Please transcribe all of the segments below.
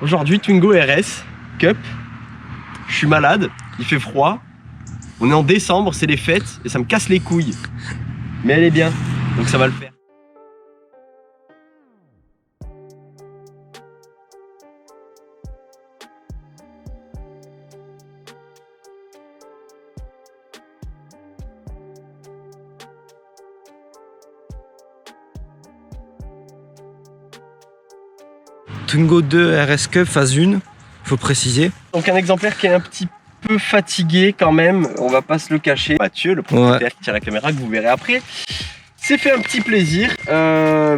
Aujourd'hui, Twingo RS, Cup. Je suis malade, il fait froid. On est en décembre, c'est les fêtes et ça me casse les couilles. Mais elle est bien, donc ça va le faire. Twingo 2 RS Cup phase 1, faut préciser. Donc un exemplaire qui est un petit peu fatigué quand même, on va pas se le cacher. Mathieu, le propriétaire qui tire la caméra, que vous verrez après, s'est fait un petit plaisir.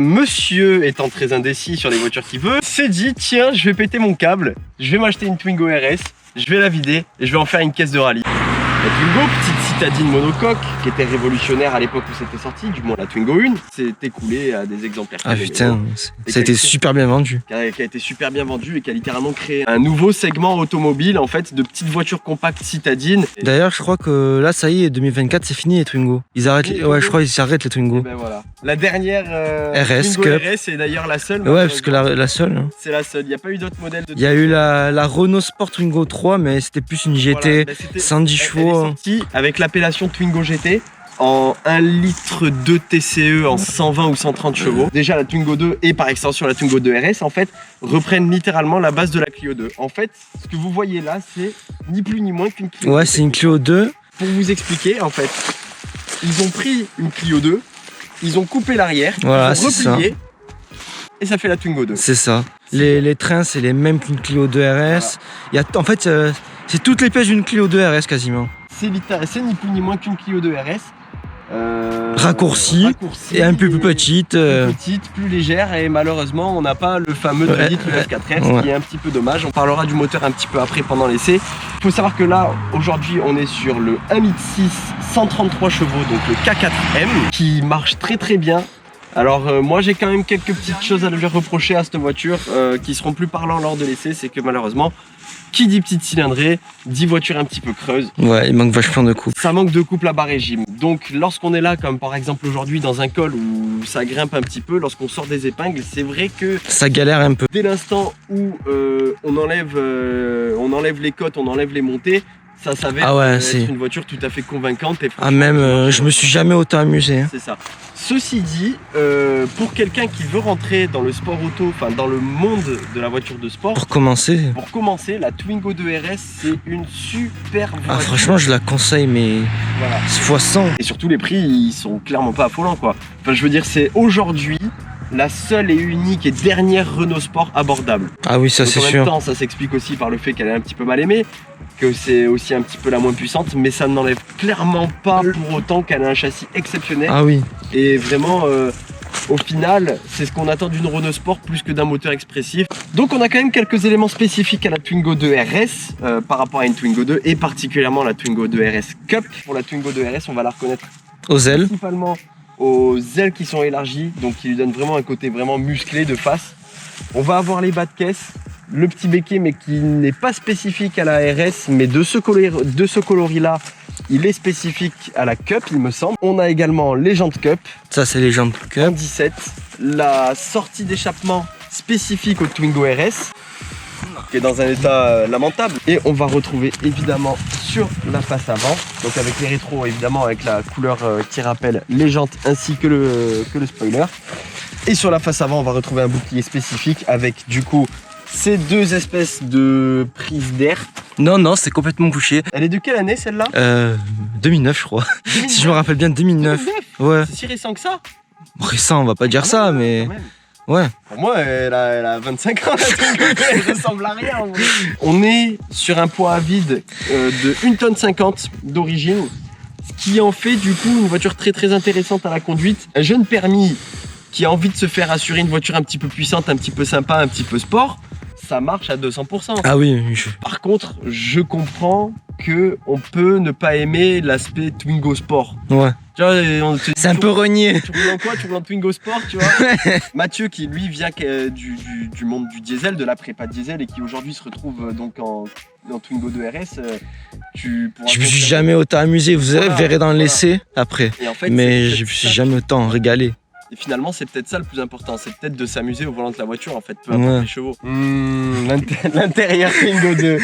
Monsieur, étant très indécis sur les voitures qu'il veut, s'est dit tiens, je vais péter mon câble, je vais m'acheter une Twingo RS, je vais la vider et je vais en faire une caisse de rallye. La Twingo, petite citadine monocoque, qui était révolutionnaire à l'époque où c'était sorti, du moins la Twingo 1, s'est écoulée à des exemplaires. Ah putain, ça a été super bien vendu. Qui a été super bien vendu et qui a littéralement créé un nouveau segment automobile en fait de petites voitures compactes citadines. D'ailleurs, je crois que là, ça y est, 2024, c'est fini les Twingo. Ils arrêtent, ouais, je crois qu'ils arrêtent les Twingo. Et ben voilà. La dernière RS Twingo Cup. RS est d'ailleurs la seule. Ouais, parce que la seule. Hein. C'est la seule. Il n'y a pas eu d'autres modèles. Il y a eu la Renault Sport Twingo 3, mais c'était plus une GT, voilà, 110 chevaux. Avec l'appellation Twingo GT en 1 litre de TCE en 120 ou 130 chevaux. Déjà la Twingo 2 et par extension la Twingo 2 RS en fait reprennent littéralement la base de la Clio 2. En fait, ce que vous voyez là, c'est ni plus ni moins qu'une Clio 2. Ouais, c'est une Clio 2. Pour vous expliquer, en fait, ils ont pris une Clio 2, ils ont coupé l'arrière, voilà, ils ont replié et ça fait la Twingo 2. C'est ça. Les trains, c'est les mêmes qu'une Clio 2 RS. Voilà. Il y a, en fait, c'est toutes les pièces d'une Clio 2 RS quasiment. C'est ni plus ni moins qu'une Clio 2 RS. Raccourcie et un peu plus petite. Plus petite, plus légère et malheureusement on n'a pas le fameux 2 litres F4R, ce qui est un petit peu dommage. On parlera du moteur un petit peu après pendant l'essai. Il faut savoir que là aujourd'hui on est sur le 1,6 litre 133 chevaux, donc le K4M qui marche très très bien. Alors moi j'ai quand même quelques petites choses à lui reprocher à cette voiture qui seront plus parlants lors de l'essai, c'est que malheureusement qui dit petite cylindrée, dit voiture un petit peu creuse. Ouais, il manque vachement de couple. Ça manque de couple à bas régime. Donc lorsqu'on est là, comme par exemple aujourd'hui dans un col où ça grimpe un petit peu, lorsqu'on sort des épingles, c'est vrai que ça galère un peu. Dès l'instant où on enlève les côtes, on enlève les montées, ça s'avère être une voiture tout à fait convaincante. Et je me suis jamais autant amusé. Hein. C'est ça. Ceci dit, pour quelqu'un qui veut rentrer dans le sport auto, enfin dans le monde de la voiture de sport, pour commencer, la Twingo 2 RS c'est une super voiture. Ah, franchement, je la conseille, mais voilà. Fois 100. Et surtout les prix, ils sont clairement pas affolants quoi. Enfin, je veux dire, c'est aujourd'hui la seule et unique et dernière Renault Sport abordable. Ah oui, ça c'est sûr. En même temps, ça s'explique aussi par le fait qu'elle est un petit peu mal aimée, que c'est aussi un petit peu la moins puissante, mais ça n'enlève clairement pas pour autant qu'elle a un châssis exceptionnel. Ah oui. Et vraiment, au final, c'est ce qu'on attend d'une Renault Sport plus que d'un moteur expressif. Donc on a quand même quelques éléments spécifiques à la Twingo 2 RS par rapport à une Twingo 2 et particulièrement la Twingo 2 RS Cup. Pour la Twingo 2 RS, on va la reconnaître aux ailes. Principalement aux ailes qui sont élargies, donc qui lui donnent vraiment un côté vraiment musclé de face. On va avoir les bas de caisse, le petit béquet mais qui n'est pas spécifique à la RS, mais de ce coloris là, il est spécifique à la Cup il me semble. On a également les jantes Cup. Ça c'est les jantes Cup. En 17, la sortie d'échappement spécifique au Twingo RS, qui est dans un état lamentable. Et on va retrouver évidemment sur la face avant, donc avec les rétros évidemment avec la couleur qui rappelle les jantes ainsi que le spoiler. Et sur la face avant on va retrouver un bouclier spécifique avec du coup ces deux espèces de prises d'air. Non, c'est complètement bouché. Elle est de quelle année celle-là 2009 je crois. 2009. Si je me rappelle bien, 2009. Ouais. C'est si récent que ça? Récent, on va pas dire ça, mais... Ouais. Pour moi, elle a 25 ans, elle ressemble à rien. On est sur un poids à vide de 1,50 tonne d'origine, ce qui en fait du coup une voiture très très intéressante à la conduite. Un jeune permis qui a envie de se faire assurer une voiture un petit peu puissante, un petit peu sympa, un petit peu sport, ça marche à 200%. Ah oui. Par contre, je comprends qu'on peut ne pas aimer l'aspect Twingo Sport. Ouais. C'est un peu renié. Tu roules en quoi? Tu roules en Twingo Sport, tu vois. Mathieu qui lui vient du monde du diesel, de la prépa diesel et qui aujourd'hui se retrouve donc en Twingo 2 RS. Je me suis jamais autant amusé, vous verrez dans l'essai après. En fait, mais je me suis jamais autant régalé. Et finalement, c'est peut-être ça le plus important, c'est peut-être de s'amuser au volant de la voiture en fait, peu importe les chevaux. L'intérieur Twingo 2.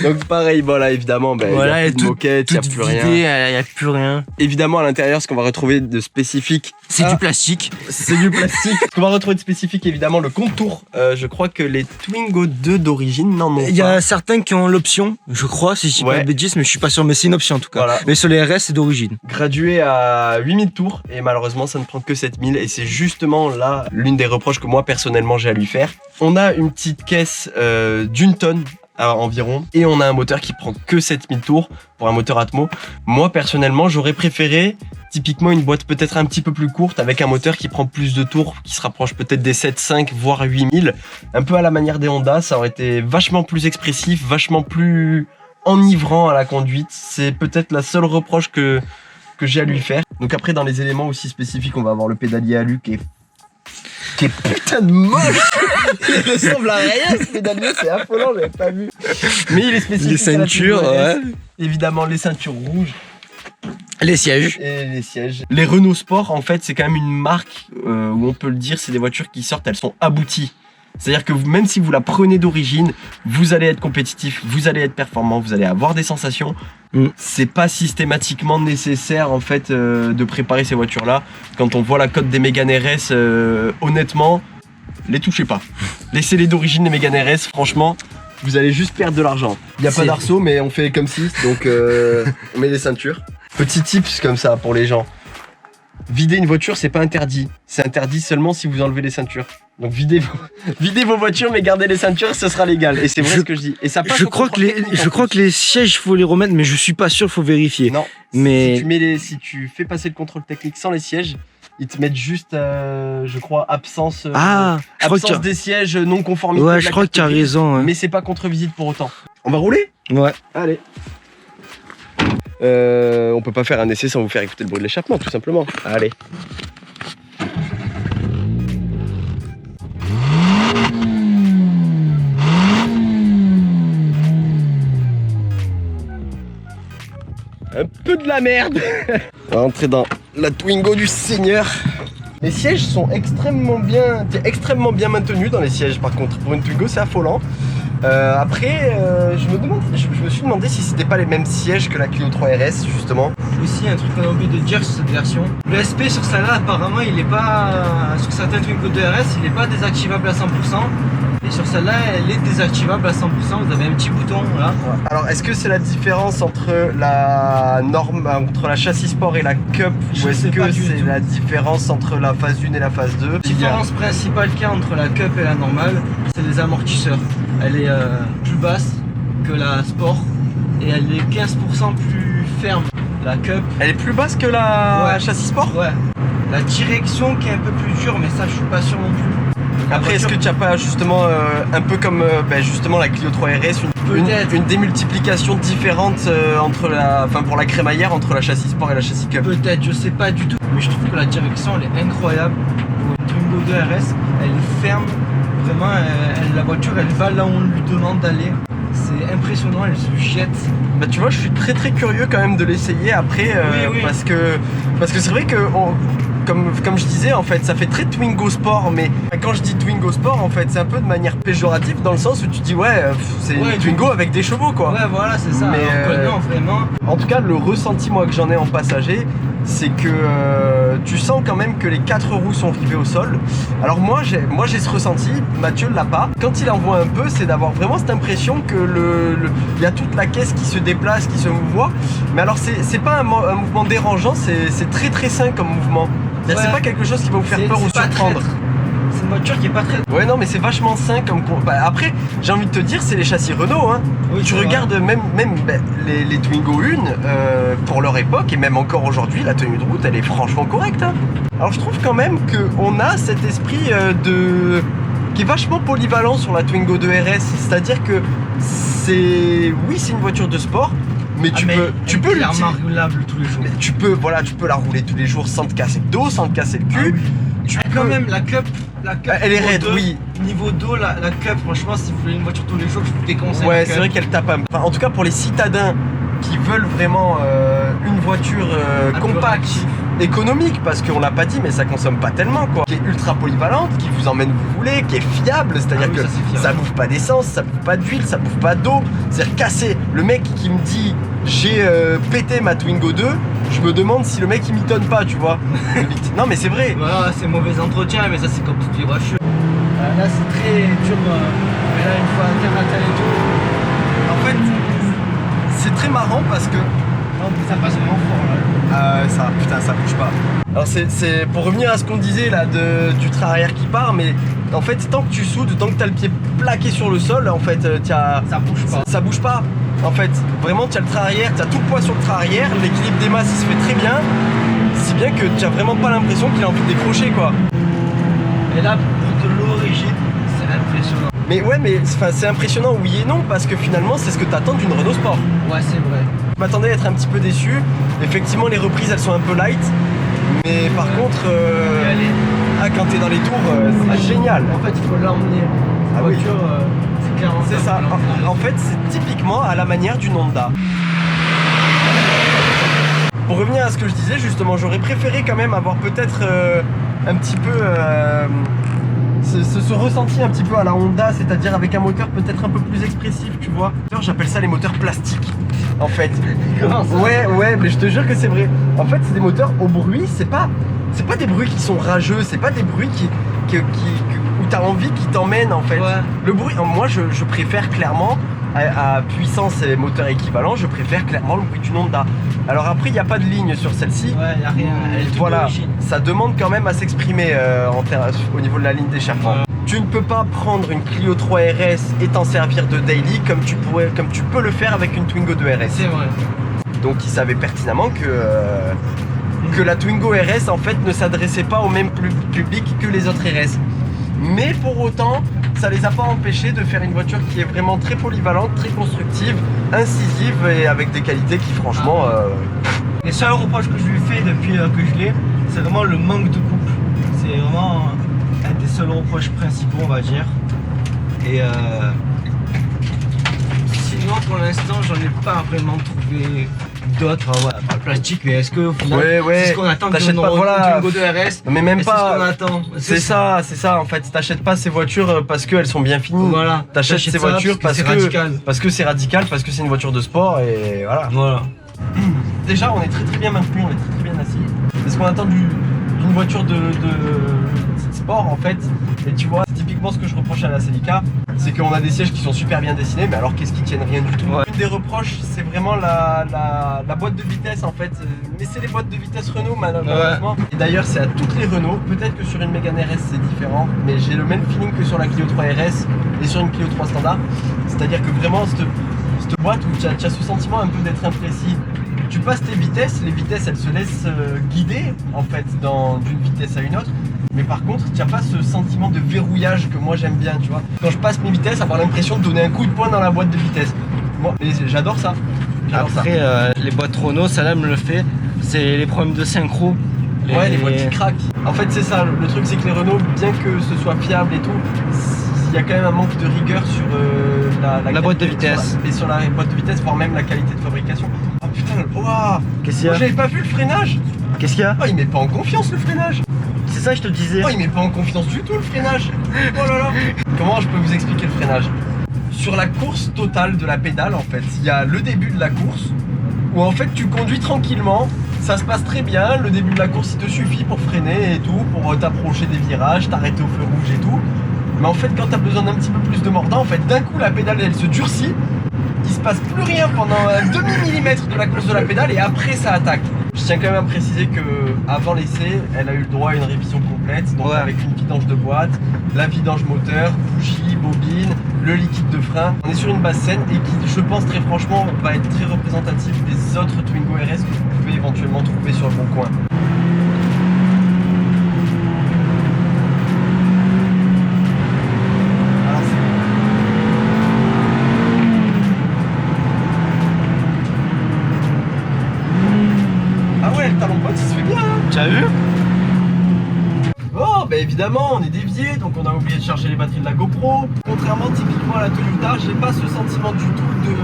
Donc pareil, voilà, évidemment, il y a plus de moquette, il n'y a plus rien. Il n'y a plus rien. Évidemment, à l'intérieur, ce qu'on va retrouver de spécifique, c'est du plastique. C'est du plastique. Ce qu'on va retrouver de spécifique, évidemment, le contour. Je crois que les Twingo 2 d'origine n'en ont pas. Il y a certains qui ont l'option, je crois, si je dis pas de bêtises, mais je suis pas sûr, mais c'est une option en tout cas. Voilà. Mais sur les RS, c'est d'origine. Gradué à 8000 tours, et malheureusement, ça ne prend que 7000, et c'est justement là l'une des reproches que moi, personnellement, j'ai à lui faire. On a une petite caisse d'1 tonne environ, et on a un moteur qui prend que 7000 tours pour un moteur Atmo. Moi personnellement j'aurais préféré typiquement une boîte peut-être un petit peu plus courte avec un moteur qui prend plus de tours, qui se rapproche peut-être des 7.5 voire 8000, un peu à la manière des Honda. Ça aurait été vachement plus expressif, vachement plus enivrant à la conduite. C'est peut-être la seule reproche que j'ai à lui faire. Donc après dans les éléments aussi spécifiques, on va avoir le pédalier alu qui est putain de moche. Il ressemble à rien ce pédalier, c'est affolant, j'avais pas vu. Mais il est spécifique. Les ceintures, évidemment les ceintures rouges. Les sièges. Et les sièges. Les Renault Sport, en fait, c'est quand même une marque où on peut le dire, c'est des voitures qui sortent, elles sont abouties. C'est-à-dire que même si vous la prenez d'origine, vous allez être compétitif, vous allez être performant, vous allez avoir des sensations. C'est pas systématiquement nécessaire en fait de préparer ces voitures-là. Quand on voit la cote des Mégane RS, honnêtement, les touchez pas. Laissez-les d'origine les Mégane RS, franchement, vous allez juste perdre de l'argent. Il n'y a pas d'arceau, mais on fait comme si, donc on met des ceintures. Petit tips comme ça pour les gens. Vider une voiture, c'est pas interdit. C'est interdit seulement si vous enlevez les ceintures. Donc videz vos voitures, mais gardez les ceintures, ce sera légal. Et c'est vrai ce que je dis. Et ça passe je crois que les sièges, faut les remettre, mais je suis pas sûr, faut vérifier. Non. Mais si tu fais passer le contrôle technique sans les sièges, ils te mettent juste, je crois, absence des sièges, non conformité. Ouais, je crois que tu as raison. Ouais. Mais c'est pas contre-visite pour autant. On va rouler ? Ouais. Allez. On peut pas faire un essai sans vous faire écouter le bruit de l'échappement, tout simplement. Allez. Un peu de la merde. On va entrer dans la Twingo du Seigneur. Les sièges sont extrêmement bien maintenus dans les sièges. Par contre, pour une Twingo, c'est affolant. Après, je me suis demandé si c'était pas les mêmes sièges que la Clio 3 RS justement. Aussi, un truc qu'on a oublié de dire sur cette version, le SP sur celle-là, apparemment, il est pas, sur certains Twingo 2 RS, il n'est pas désactivable à 100%. Et sur celle-là, elle est désactivable à 100%. Vous avez un petit bouton là. Alors, est-ce que c'est la différence entre la châssis sport et la Cup, ou est-ce que c'est la différence entre la phase 1 et la phase 2? La différence principale qu'il y a entre la Cup et la normale, c'est les amortisseurs. Elle est plus basse que la Sport et elle est 15% plus ferme. La Cup. Elle est plus basse que la châssis Sport? Ouais. La direction qui est un peu plus dure, mais ça je suis pas sûr non plus. Après, est-ce que tu n'as pas justement un peu comme justement la Clio 3 RS, une démultiplication différente pour la crémaillère entre la châssis Sport et la châssis Cup? Peut-être, je sais pas du tout, mais je trouve que la direction elle est incroyable. Pour une Twingo 2 RS, elle est ferme, vraiment, la voiture elle va là où on lui demande d'aller. C'est impressionnant, elle se jette. Bah tu vois, je suis très curieux quand même de l'essayer après, oui. parce que c'est vrai que comme je disais, en fait, ça fait très Twingo Sport, mais quand je dis Twingo Sport, en fait, c'est un peu de manière péjorative dans le sens où tu dis c'est une Twingo avec des chevaux, quoi. Ouais, voilà, c'est ça. Mais non, vraiment. En tout cas, le ressenti moi que j'en ai en passager, c'est que tu sens quand même que les 4 roues sont rivées au sol. Alors moi j'ai ce ressenti, Mathieu l'a pas. Quand il en voit un peu, c'est d'avoir vraiment cette impression que il y a toute la caisse qui se déplace, qui se mouvoie. Mais alors c'est pas un mouvement dérangeant, c'est très sain comme mouvement. C'est pas quelque chose qui va vous faire peur ou surprendre. C'est une voiture qui est pas très... Ouais non mais c'est vachement sain comme... après j'ai envie de te dire c'est les châssis Renault hein. Oui, tu regardes même les Twingo 1 pour leur époque et même encore aujourd'hui la tenue de route elle est franchement correcte hein. Alors je trouve quand même qu'on a cet esprit qui est vachement polyvalent sur la Twingo 2 RS. C'est-à-dire que c'est une voiture de sport. Mais tu peux clairement roulable tous les jours. Mais tu peux la rouler tous les jours sans te casser le dos, sans te casser le cul. Quand même la Cup elle est raide, oui. Niveau dos, la Cup, franchement, si vous voulez une voiture tous les jours, je vous déconseille. Ouais, c'est vrai qu'elle tape un peu. Enfin, en tout cas, pour les citadins qui veulent vraiment une voiture compacte, économique, parce qu'on l'a pas dit, mais ça consomme pas tellement, quoi. Qui est ultra polyvalente, qui vous emmène où vous voulez, qui est fiable, c'est-à-dire que ça bouffe pas d'essence, ça bouffe pas d'huile, ça bouffe pas d'eau. C'est-à-dire cassé. Le mec qui me dit j'ai pété ma Twingo 2, je me demande si le mec il m'étonne pas, tu vois. Non mais c'est vrai. Voilà, c'est mauvais entretien, mais ça c'est comme toutes les voitures. Là c'est très dur, mais là une fois terre et tout. En fait, c'est très marrant parce que non, ça passe vraiment fort là. Ça bouge pas. Alors c'est pour revenir à ce qu'on disait là du train arrière qui part, mais en fait tant que tu soudes, tant que t'as le pied plaqué sur le sol, en fait ça bouge pas. Ça bouge pas. En fait, vraiment tu as le train arrière, tu as tout le poids sur le train arrière, l'équilibre des masses il se fait très bien, si bien que tu as vraiment pas l'impression qu'il a envie de décrocher, quoi. Et là pour de l'origine, c'est impressionnant. Mais ouais, mais c'est impressionnant oui et non, parce que finalement c'est ce que t'attends d'une Renault Sport. Ouais, c'est vrai. Je m'attendais à être un petit peu déçu. Effectivement, les reprises elles sont un peu light, mais par contre, quand t'es dans les tours, c'est génial. En fait, il faut l'emmener. La voiture, c'est clairement c'est ça. En fait, c'est typiquement à la manière d'une Honda. Pour revenir à ce que je disais, justement, j'aurais préféré quand même avoir peut-être un petit peu ce ressenti un petit peu à la Honda, c'est-à-dire avec un moteur peut-être un peu plus expressif, tu vois. J'appelle ça les moteurs plastiques, en fait. Ouais, mais je te jure que c'est vrai. En fait, c'est des moteurs au bruit, c'est pas des bruits qui sont rageux, c'est pas des bruits où t'as envie qu'ils t'emmènent, en fait. Ouais. Le bruit, moi je préfère clairement à puissance et moteur équivalent, je préfère clairement le bruit d'une Honda. Alors après, il n'y a pas de ligne sur celle-ci. Ouais, il n'y a rien. Voilà, ça demande quand même à s'exprimer au niveau de la ligne d'échappement. Ouais. Tu ne peux pas prendre une Clio 3 RS et t'en servir de daily comme tu peux le faire avec une Twingo 2 RS. C'est vrai. Donc ils savaient pertinemment que la Twingo RS en fait ne s'adressait pas au même public que les autres RS. Mais pour autant, ça les a pas empêchés de faire une voiture qui est vraiment très polyvalente, très constructive, incisive et avec des qualités qui franchement... Les seuls reproches que je lui fais depuis que je l'ai, c'est vraiment le manque de couple. C'est vraiment un des seuls reproches principaux, on va dire. Et sinon, pour l'instant, j'en ai pas vraiment trouvé d'autres. Voilà, par le plastique, mais est-ce que au final, c'est ce qu'on attend t'achètes pas, voilà, Twingo 2 RS? Mais même pas. C'est ce qu'on attend. C'est ça en fait. T'achètes pas ces voitures parce qu'elles sont bien finies. Voilà. T'achètes ces voitures parce que c'est radical, parce que c'est une voiture de sport et voilà. Déjà, on est très bien maintenu, on est très bien assis. C'est ce qu'on attend d'une voiture de sport en fait. Et tu vois, c'est typiquement ce que je reproche à la Celica, c'est qu'on a des sièges qui sont super bien dessinés, mais alors qu'est-ce qui tiennent rien du tout. Ouais. Une des reproches, c'est vraiment la boîte de vitesse en fait. Mais c'est les boîtes de vitesse Renault malheureusement. Ouais. Et d'ailleurs, c'est à toutes les Renault. Peut-être que sur une Mégane RS c'est différent, mais j'ai le même feeling que sur la Clio 3 RS et sur une Clio 3 standard. C'est-à-dire que vraiment cette boîte où tu as ce sentiment un peu d'être imprécis. Tu passes tes vitesses, les vitesses elles se laissent guider en fait d'une vitesse à une autre. Mais par contre, tu n'as pas ce sentiment de verrouillage que moi j'aime bien, tu vois. Quand je passe mes vitesses, avoir l'impression de donner un coup de poing dans la boîte de vitesse. Moi, j'adore ça. Après, les boîtes Renault, ça là me le fait. C'est les problèmes de synchro. Ouais, les boîtes qui craquent. En fait, c'est ça. Le truc, c'est que les Renault, bien que ce soit fiable et tout, il y a quand même un manque de rigueur sur la boîte de vitesse. Et sur la boîte de vitesse, voire même la qualité de fabrication. Oh putain, waouh! Qu'est-ce qu'il y a? Moi, j'avais pas vu le freinage. Qu'est-ce qu'il y a? Oh, il met pas en confiance le freinage. C'est ça, je te le disais. Oh, il met pas en confiance du tout le freinage. Oh là là. Comment je peux vous expliquer le freinage? Sur la course totale de la pédale, en fait, il y a le début de la course où en fait tu conduis tranquillement, ça se passe très bien. Le début de la course, il te suffit pour freiner et tout, pour t'approcher des virages, t'arrêter au feu rouge et tout. Mais en fait, quand tu as besoin d'un petit peu plus de mordant, en fait, d'un coup, la pédale, elle se durcit. Il se passe plus rien pendant un demi-millimètre de la course de la pédale et après, ça attaque. Je tiens quand même à préciser que avant l'essai, elle a eu le droit à une révision complète, donc avec une vidange de boîte, la vidange moteur, bougie, bobine, le liquide de frein. On est sur une base saine et qui, je pense très franchement, va être très représentative des autres Twingo RS que vous pouvez éventuellement trouver sur le bon coin. T'as vu? Oh bah évidemment on est dévié, donc on a oublié de charger les batteries de la GoPro. Contrairement typiquement à la Toyota, j'ai pas ce sentiment du tout de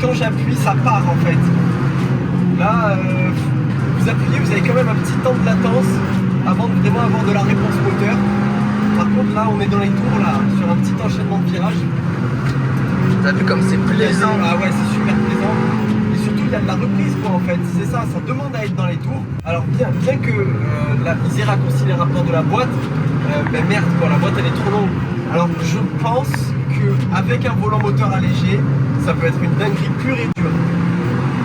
quand j'appuie ça part en fait. Là vous appuyez, vous avez quand même un petit temps de latence avant de vraiment avoir de la réponse moteur. Par contre là on est dans les tours là, sur un petit enchaînement de virages. Vous avez vu comme c'est plaisant. Ah ouais, c'est super plaisant. Et surtout il y a de la reprise quoi en fait, c'est ça, ça demande à être dans les tours. Alors bien que là, ils aient raccourci les rapports de la boîte, ben merde quoi, la boîte elle est trop longue. Alors je pense qu'avec un volant moteur allégé, ça peut être une dinguerie pure et dure.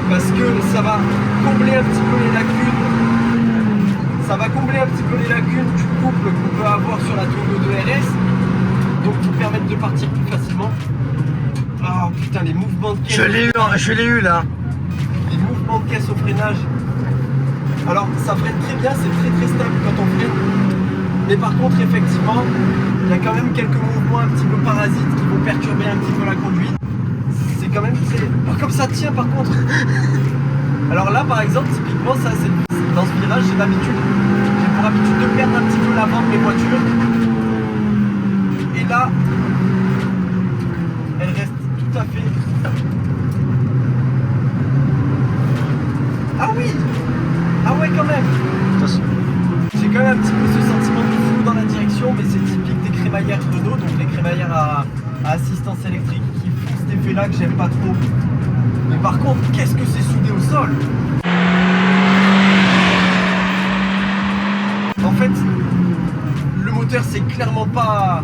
Parce que ça va combler un petit peu les lacunes. Ça va combler un petit peu les lacunes du couple qu'on peut avoir sur la Twingo 2 RS. Donc vous permettre de partir plus facilement. Ah putain, les mouvements de caisse. Je l'ai eu là. Les mouvements de caisse au freinage. Alors ça freine très bien, c'est très stable quand on freine. Mais par contre effectivement, il y a quand même quelques mouvements un petit peu parasites qui vont perturber un petit peu la conduite. C'est quand même très... Comme ça tient par contre. Alors là par exemple, typiquement ça c'est dans ce virage, j'ai pour habitude de perdre un petit peu l'avant de mes voitures. Et là, elle reste tout à fait... Ah oui! Ah ouais quand même! J'ai quand même un petit peu ce sentiment de flou dans la direction, mais c'est typique des crémaillères Renault, donc les crémaillères à assistance électrique qui font cet effet là que j'aime pas trop. Mais par contre, qu'est-ce que c'est soudé au sol! En fait, le moteur c'est clairement pas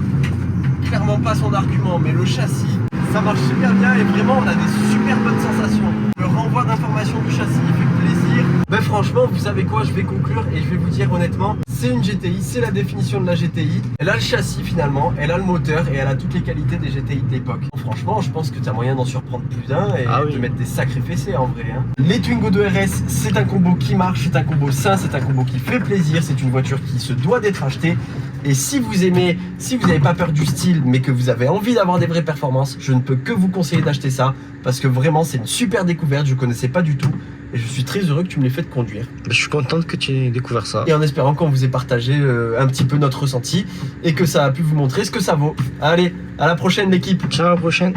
son argument, mais le châssis, ça marche super bien et vraiment on a des super bonnes sensations. Le renvoi d'informations du châssis fait plaisir. Ben franchement, vous savez quoi, je vais conclure et je vais vous dire honnêtement, c'est une GTI, c'est la définition de la GTI. Elle a le châssis finalement, elle a le moteur et elle a toutes les qualités des GTI de l'époque. Franchement, je pense que tu as moyen d'en surprendre plus d'un et de mettre des sacrés fessés en vrai. Hein. Les Twingo 2 RS, c'est un combo qui marche, c'est un combo sain, c'est un combo qui fait plaisir, c'est une voiture qui se doit d'être achetée. Et si vous aimez, si vous n'avez pas peur du style, mais que vous avez envie d'avoir des vraies performances, je ne peux que vous conseiller d'acheter ça. Parce que vraiment, c'est une super découverte, je ne connaissais pas du tout. Et je suis très heureux que tu me l'aies fait de conduire. Je suis contente que tu aies découvert ça. Et en espérant qu'on vous ait partagé un petit peu notre ressenti et que ça a pu vous montrer ce que ça vaut. Allez, à la prochaine l'équipe. Ciao, à la prochaine.